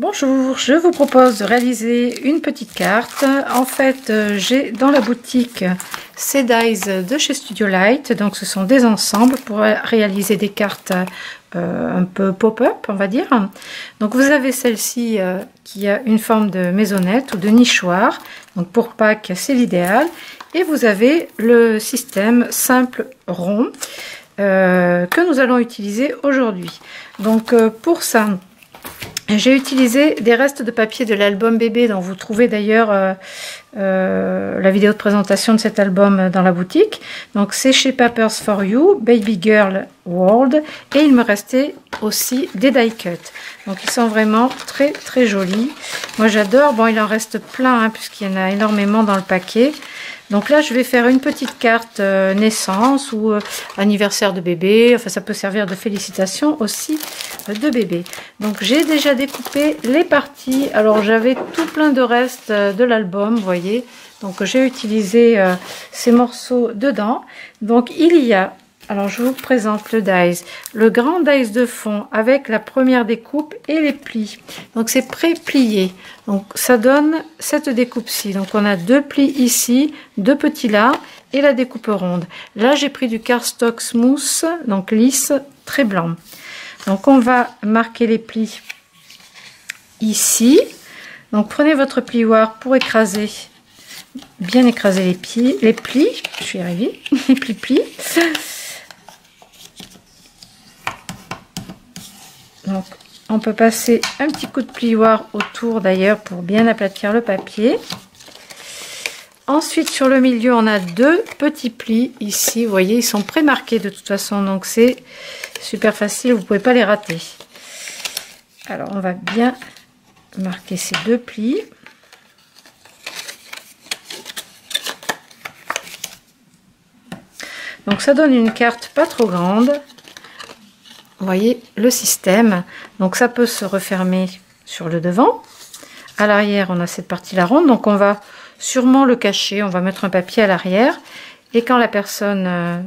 Bonjour, je vous propose de réaliser une petite carte. En fait, j'ai dans la boutique ces dies de chez Studio Light. Donc, ce sont des ensembles pour réaliser des cartes un peu pop-up, on va dire. Donc, vous avez celle-ci qui a une forme de maisonnette ou de nichoir. Donc, pour Pâques, c'est l'idéal. Et vous avez le système simple rond que nous allons utiliser aujourd'hui. Donc, pour ça, j'ai utilisé des restes de papier de l'album bébé, dont vous trouvez d'ailleurs la vidéo de présentation de cet album dans la boutique. Donc c'est chez Papers for You, Baby Girl World, et il me restait aussi des die cut. Donc ils sont vraiment très très jolis. Moi j'adore. Bon, il en reste plein hein, puisqu'il y en a énormément dans le paquet. Donc là, je vais faire une petite carte naissance ou anniversaire de bébé. Enfin, ça peut servir de félicitations aussi de bébé. Donc, j'ai déjà découpé les parties. Alors, j'avais tout plein de restes de l'album, vous voyez. Donc, j'ai utilisé ces morceaux dedans. Donc, il y a... Alors, je vous présente le dies. Le grand dies de fond avec la première découpe et les plis. Donc, c'est pré-plié. Donc, ça donne cette découpe-ci. Donc, on a deux plis ici, deux petits là et la découpe ronde. Là, j'ai pris du cardstock smooth, donc lisse, très blanc. Donc, on va marquer les plis ici. Donc, prenez votre plioir pour écraser, bien écraser les plis. Je suis arrivée, les plis. Donc, on peut passer un petit coup de plioir autour d'ailleurs pour bien aplatir le papier. Ensuite, sur le milieu, on a deux petits plis ici. Vous voyez, ils sont pré-marqués de toute façon, donc c'est super facile, vous ne pouvez pas les rater. Alors, on va bien marquer ces deux plis. Donc, ça donne une carte pas trop grande. Vous voyez le système, donc ça peut se refermer sur le devant. À l'arrière, on a cette partie-là ronde, donc on va sûrement le cacher. On va mettre un papier à l'arrière. Et quand la personne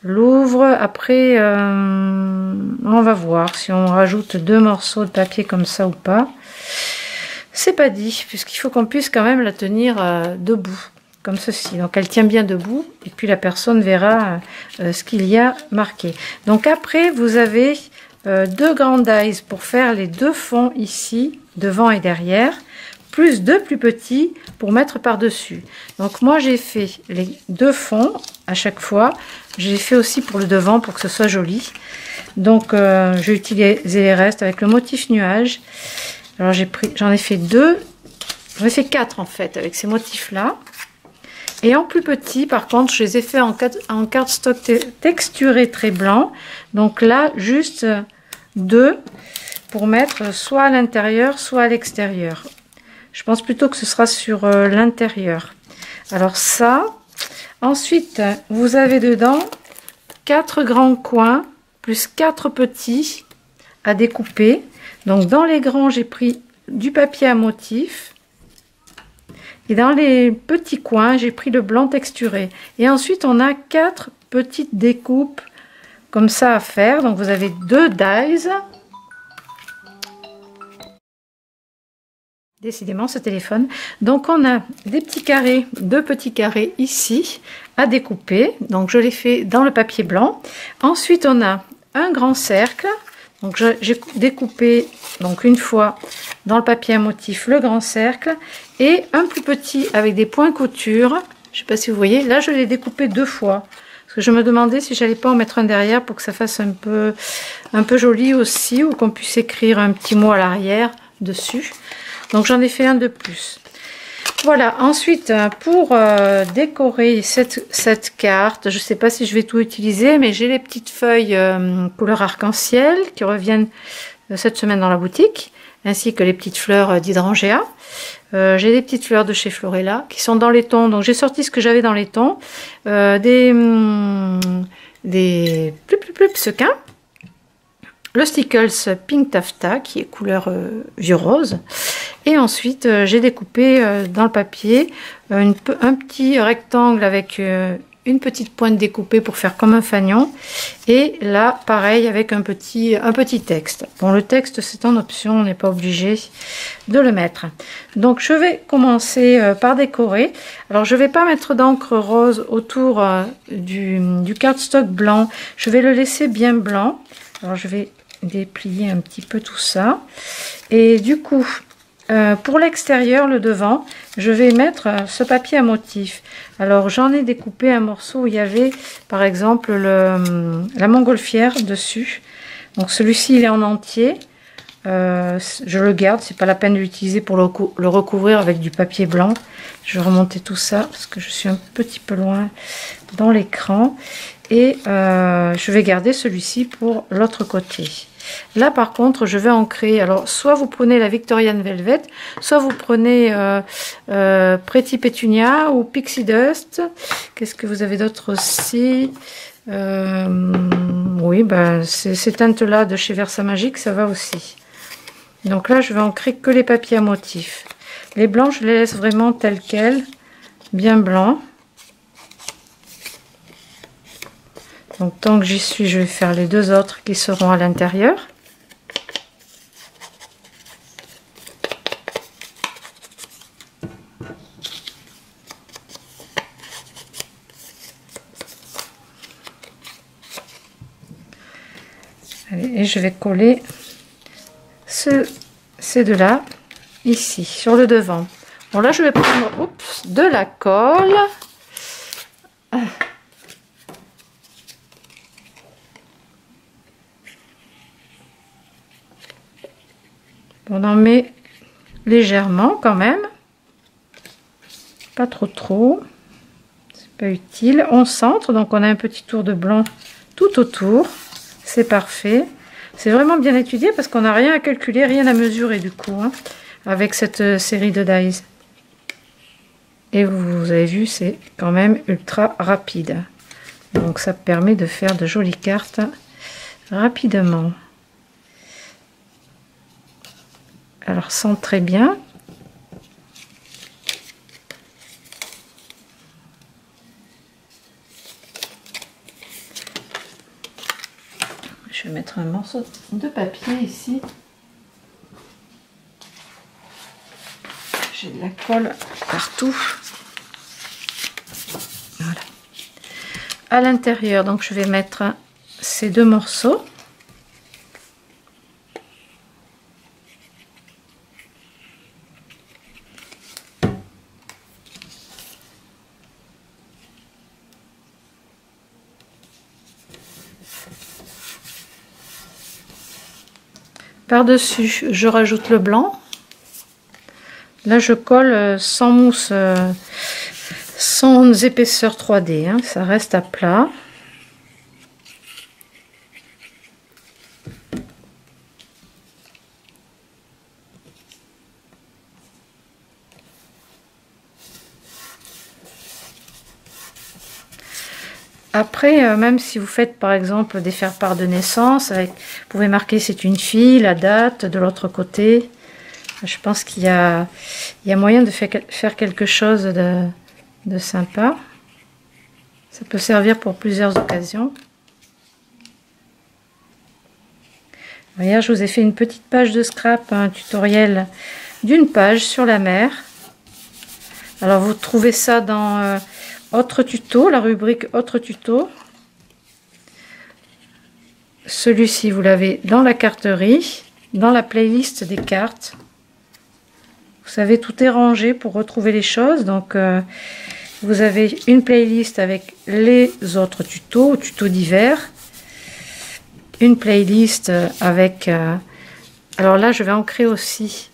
l'ouvre, après, on va voir si on rajoute deux morceaux de papier comme ça ou pas. C'est pas dit, puisqu'il faut qu'on puisse quand même la tenir debout. Comme ceci, donc elle tient bien debout et puis la personne verra ce qu'il y a marqué. Donc après vous avez deux grands dies pour faire les deux fonds ici, devant et derrière, plus deux plus petits pour mettre par dessus. Donc moi j'ai fait les deux fonds à chaque fois, j'ai fait aussi pour le devant pour que ce soit joli. Donc j'ai utilisé les restes avec le motif nuage. Alors j'en ai fait deux, j'en ai fait quatre en fait avec ces motifs là. Et en plus petit, par contre, je les ai fait en cardstock texturé très blanc. Donc là, juste deux pour mettre soit à l'intérieur, soit à l'extérieur. Je pense plutôt que ce sera sur l'intérieur. Alors ça. Ensuite, vous avez dedans 4 grands coins plus 4 petits à découper. Donc dans les grands, j'ai pris du papier à motif. Et dans les petits coins, j'ai pris le blanc texturé. Et ensuite, on a 4 petites découpes comme ça à faire. Donc, vous avez deux dies. Décidément, ce téléphone. Donc, on a des petits carrés, deux petits carrés ici à découper. Donc, je les fais dans le papier blanc. Ensuite, on a un grand cercle. Donc, j'ai découpé donc une fois dans le papier à motif le grand cercle et un plus petit avec des points couture. Je ne sais pas si vous voyez. Là, je l'ai découpé deux fois parce que je me demandais si j'allais pas en mettre un derrière pour que ça fasse un peu joli aussi ou qu'on puisse écrire un petit mot à l'arrière dessus. Donc, j'en ai fait un de plus. Voilà, ensuite, pour décorer cette carte, je ne sais pas si je vais tout utiliser, mais j'ai les petites feuilles couleur arc-en-ciel qui reviennent cette semaine dans la boutique, ainsi que les petites fleurs d'hydrangea. J'ai des petites fleurs de chez Florella qui sont dans les tons, donc j'ai sorti ce que j'avais dans les tons, des sequins, le Stickles Pink Taffeta qui est couleur vieux rose, et ensuite j'ai découpé dans le papier un petit rectangle avec une petite pointe découpée pour faire comme un fanion. Et là, pareil, avec un petit texte. Bon, le texte, c'est en option, on n'est pas obligé de le mettre. Donc, je vais commencer par décorer. Alors, je vais pas mettre d'encre rose autour du cardstock blanc. Je vais le laisser bien blanc. Alors, je vais déplier un petit peu tout ça. Et du coup... pour l'extérieur, le devant, je vais mettre ce papier à motif. Alors j'en ai découpé un morceau où il y avait par exemple la montgolfière dessus. Donc celui-ci il est en entier. Je le garde, c'est pas la peine de l'utiliser pour le recouvrir avec du papier blanc. Je vais remonter tout ça parce que je suis un petit peu loin dans l'écran. Et je vais garder celui-ci pour l'autre côté. Là par contre je vais ancrer, alors soit vous prenez la Victorian Velvet, soit vous prenez Pretty Petunia ou Pixie Dust. Qu'est-ce que vous avez d'autre aussi? Oui, ben, ces teintes là de chez Versamagic, ça va aussi. Donc là je vais ancrer que les papiers à motifs. Les blancs je les laisse vraiment tels quels, bien blancs. Donc tant que j'y suis, je vais faire les deux autres qui seront à l'intérieur. Et je vais coller ces deux-là ici, sur le devant. Bon là je vais prendre de la colle. On en met légèrement quand même, pas trop, c'est pas utile. On centre, donc on a un petit tour de blanc tout autour, c'est parfait. C'est vraiment bien étudié parce qu'on n'a rien à calculer, rien à mesurer du coup, hein, avec cette série de dies. Et vous avez vu, c'est quand même ultra rapide. Donc ça permet de faire de jolies cartes rapidement. Alors centrez bien. Je vais mettre un morceau de papier ici. J'ai de la colle partout. Voilà. À l'intérieur, donc je vais mettre ces deux morceaux. Par-dessus, je rajoute le blanc. Là, je colle sans mousse, sans épaisseur 3D, hein, ça reste à plat. Après, même si vous faites par exemple des faire-part de naissance, vous pouvez marquer c'est une fille, la date, de l'autre côté. Je pense qu'il y a moyen de faire quelque chose de sympa. Ça peut servir pour plusieurs occasions. Hier, je vous ai fait une petite page de scrap, un tutoriel d'une page sur la mer. Alors, vous trouvez ça dans autre tuto, la rubrique autre tuto. Celui-ci, vous l'avez dans la carterie, dans la playlist des cartes. Vous savez, tout est rangé pour retrouver les choses. Donc, vous avez une playlist avec les autres tutos, tutos divers. Une playlist avec... alors là, je vais ancrer aussi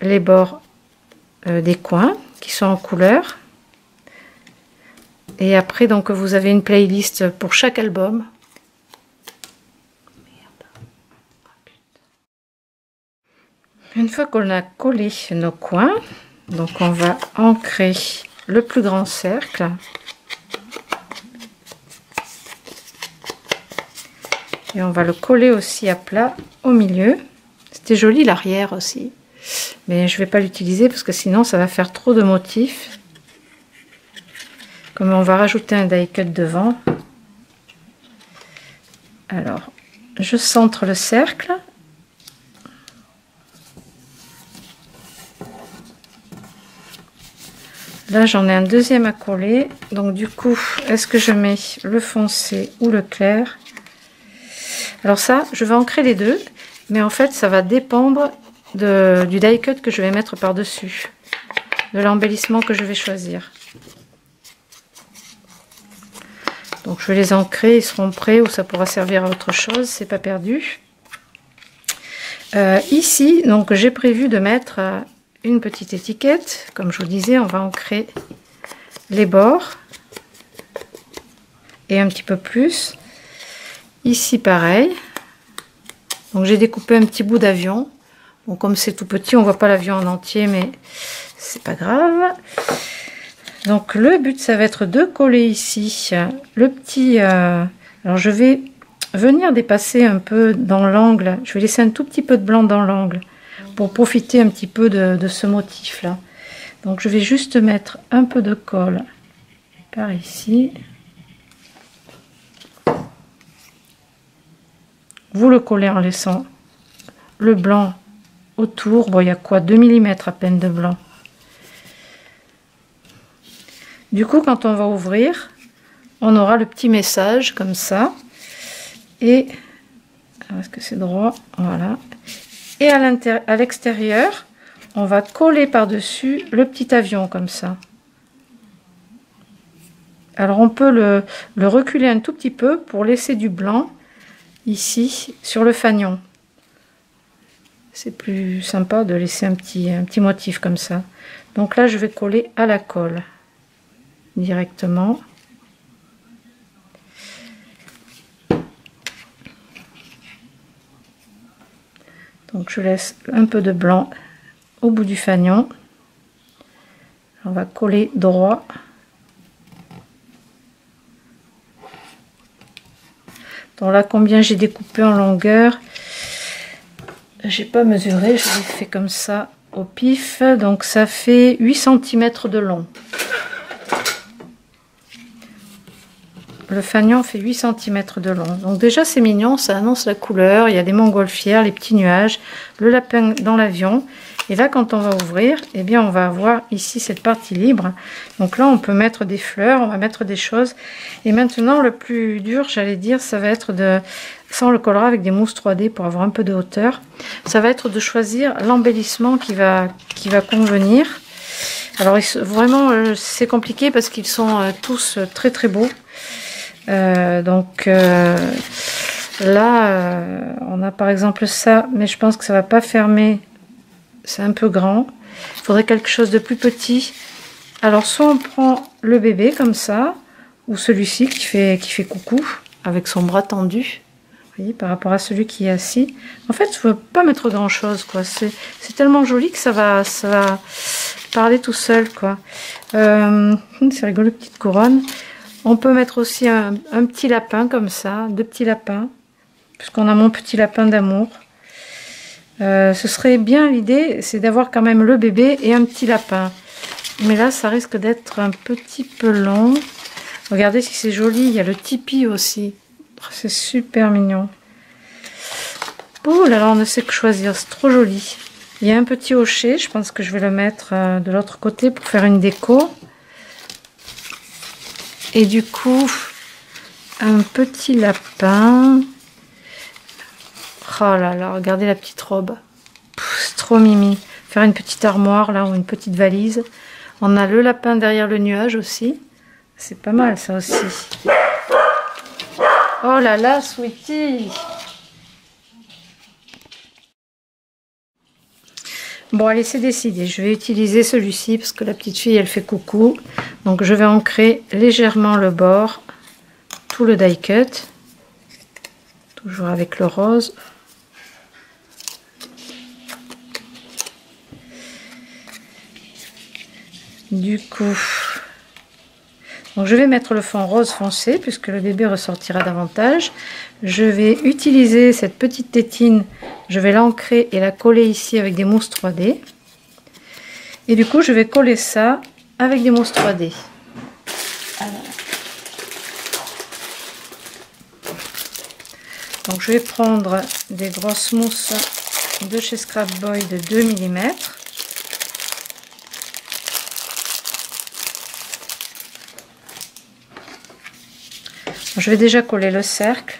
les bords des coins qui sont en couleur. Et après, donc, vous avez une playlist pour chaque album. Une fois qu'on a collé nos coins, donc on va ancrer le plus grand cercle. Et on va le coller aussi à plat au milieu. C'était joli l'arrière aussi. Mais je ne vais pas l'utiliser parce que sinon ça va faire trop de motifs. Comme on va rajouter un die cut devant, alors je centre le cercle. Là j'en ai un deuxième à coller, donc du coup est-ce que je mets le foncé ou le clair? Alors ça je vais ancrer les deux, mais en fait ça va dépendre du die cut que je vais mettre par dessus, de l'embellissement que je vais choisir. Donc je vais les ancrer, ils seront prêts ou ça pourra servir à autre chose, c'est pas perdu. Ici donc j'ai prévu de mettre une petite étiquette, comme je vous disais, on va ancrer les bords et un petit peu plus. Ici pareil, donc j'ai découpé un petit bout d'avion. Bon, comme c'est tout petit, on voit pas l'avion en entier, mais c'est pas grave. Donc le but ça va être de coller ici le petit. Alors je vais venir dépasser un peu dans l'angle. Je vais laisser un tout petit peu de blanc dans l'angle pour profiter un petit peu de ce motif là. Donc je vais juste mettre un peu de colle par ici. Vous le collez en laissant le blanc autour. Bon, il y a quoi, 2 mm à peine de blanc. Du coup quand on va ouvrir, on aura le petit message comme ça. Et est-ce que c'est droit? Voilà. Et à l'extérieur, on va coller par-dessus le petit avion comme ça. Alors on peut le reculer un tout petit peu pour laisser du blanc ici sur le fanion. C'est plus sympa de laisser un petit motif comme ça. Donc là je vais coller à la colle directement. Donc je laisse un peu de blanc au bout du fanion. On va coller droit. Donc là combien j'ai découpé en longueur, j'ai pas mesuré, je l'ai fait comme ça au pif. Donc ça fait 8 cm de long. Le fanion fait 8 cm de long. Donc déjà c'est mignon, ça annonce la couleur. Il y a des montgolfières, les petits nuages, le lapin dans l'avion. Et là quand on va ouvrir, eh bien on va avoir ici cette partie libre. Donc là on peut mettre des fleurs, on va mettre des choses. Et maintenant le plus dur, j'allais dire, ça va être de... Ça on le collera avec des mousses 3D pour avoir un peu de hauteur. Ça va être de choisir l'embellissement qui va convenir. Alors vraiment c'est compliqué parce qu'ils sont tous très très beaux. Là on a par exemple ça, mais je pense que ça va pas fermer, c'est un peu grand, il faudrait quelque chose de plus petit. Alors soit on prend le bébé comme ça, ou celui-ci qui fait coucou avec son bras tendu, vous voyez, par rapport à celui qui est assis. En fait il ne faut pas mettre grand chose quoi, c'est tellement joli que ça va parler tout seul quoi. C'est rigolo, petite couronne. On peut mettre aussi un petit lapin comme ça, 2 petits lapins, puisqu'on a mon petit lapin d'amour. Ce serait bien, l'idée, c'est d'avoir quand même le bébé et un petit lapin. Mais là, ça risque d'être un petit peu long. Regardez si c'est joli, il y a le tipi aussi. C'est super mignon. Oh là là, on ne sait que choisir, c'est trop joli. Il y a un petit hochet, je pense que je vais le mettre de l'autre côté pour faire une déco. Et du coup, un petit lapin. Oh là là, regardez la petite robe. C'est trop mimi. Faire une petite armoire là ou une petite valise. On a le lapin derrière le nuage aussi. C'est pas mal ça aussi. Oh là là, Sweetie. Bon, allez, c'est décidé. Je vais utiliser celui-ci parce que la petite fille, elle fait coucou. Donc, je vais ancrer légèrement le bord, tout le die cut. Toujours avec le rose. Du coup, donc je vais mettre le fond rose foncé puisque le bébé ressortira davantage. Je vais utiliser cette petite tétine, je vais l'ancrer et la coller ici avec des mousses 3D. Et du coup, je vais coller ça avec des mousses 3D. Donc je vais prendre des grosses mousses de chez Scrap Boy de 2 mm. Je vais déjà coller le cercle.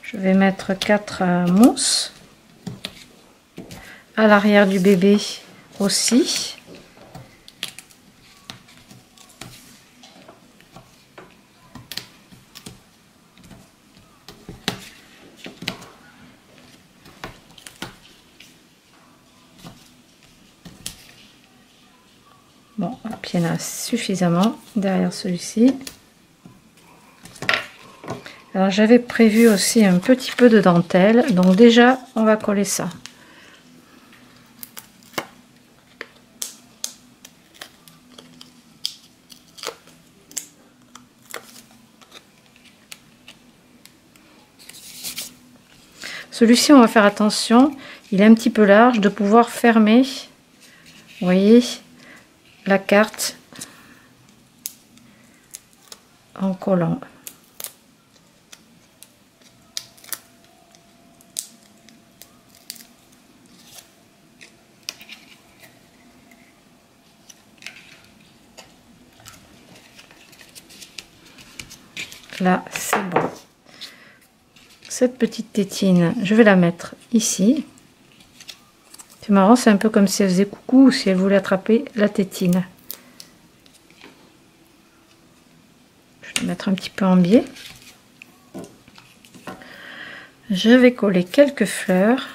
Je vais mettre 4 mousses. À l'arrière du bébé aussi. Bon, hop, il y en a suffisamment derrière celui-ci. Alors j'avais prévu aussi un petit peu de dentelle, donc déjà on va coller ça. Celui-ci, on va faire attention, il est un petit peu large, de pouvoir fermer, vous voyez, la carte en collant. Là, c'est bon. Cette petite tétine, je vais la mettre ici. C'est marrant, c'est un peu comme si elle faisait coucou ou si elle voulait attraper la tétine. Je vais mettre un petit peu en biais. Je vais coller quelques fleurs.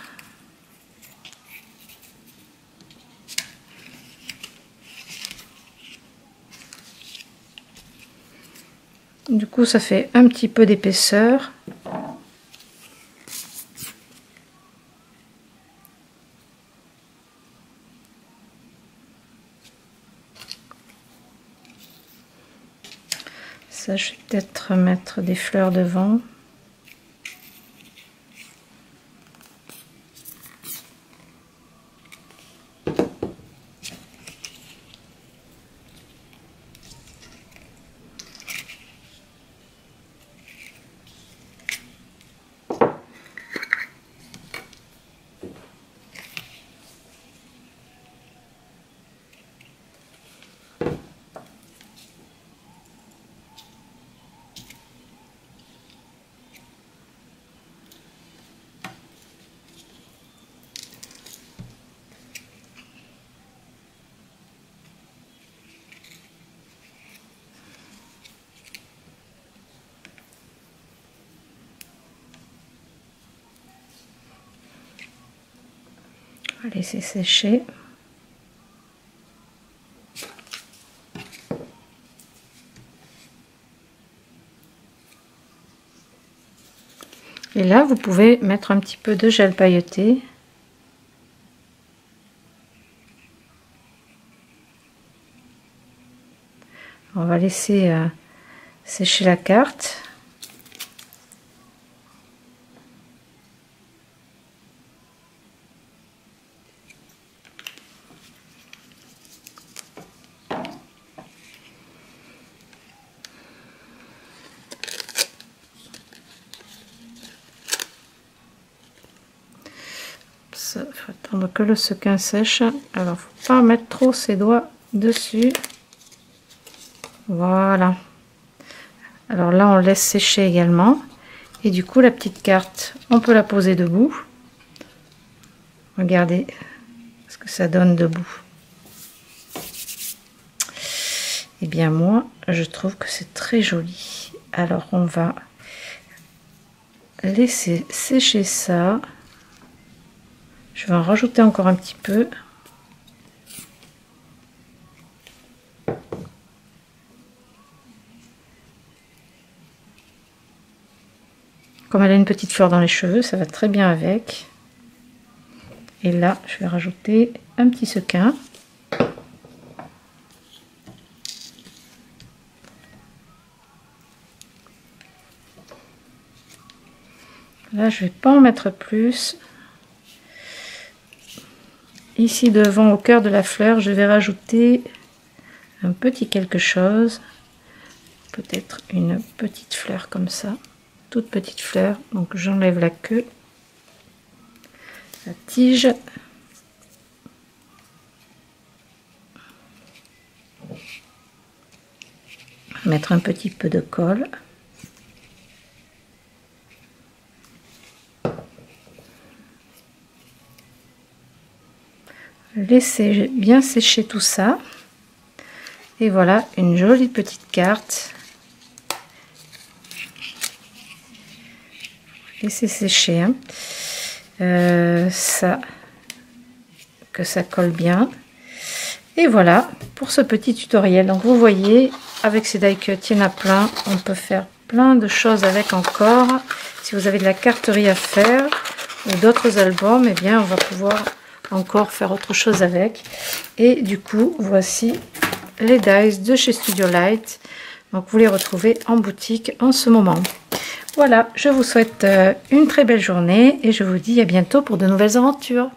Du coup, ça fait un petit peu d'épaisseur. Ça, je vais peut-être mettre des fleurs devant. On va laisser sécher. Et là, vous pouvez mettre un petit peu de gel pailleté. On va laisser sécher la carte. Il faut attendre que le sequin sèche. Alors, faut pas mettre trop ses doigts dessus. Voilà. Alors là, on laisse sécher également. Et du coup, la petite carte, on peut la poser debout. Regardez ce que ça donne debout. Et bien moi, je trouve que c'est très joli. Alors, on va laisser sécher ça. Je vais en rajouter encore un petit peu. Comme elle a une petite fleur dans les cheveux, ça va très bien avec. Et là, je vais rajouter un petit sequin. Là, je vais pas en mettre plus. ici devant au cœur de la fleur, je vais rajouter un petit quelque chose, peut-être une petite fleur comme ça, toute petite fleur. Donc j'enlève la queue, la tige, mettre un petit peu de colle. Laissez bien sécher tout ça. Et voilà une jolie petite carte. Laissez sécher. Hein. Ça, que ça colle bien. Et voilà pour ce petit tutoriel. Donc vous voyez, avec ces die cut, il y en a plein. On peut faire plein de choses avec encore. Si vous avez de la carterie à faire ou d'autres albums, eh bien on va pouvoir encore faire autre chose avec. Et du coup, voici les dies de chez Studio Light. Donc vous les retrouvez en boutique en ce moment. Voilà, je vous souhaite une très belle journée et je vous dis à bientôt pour de nouvelles aventures.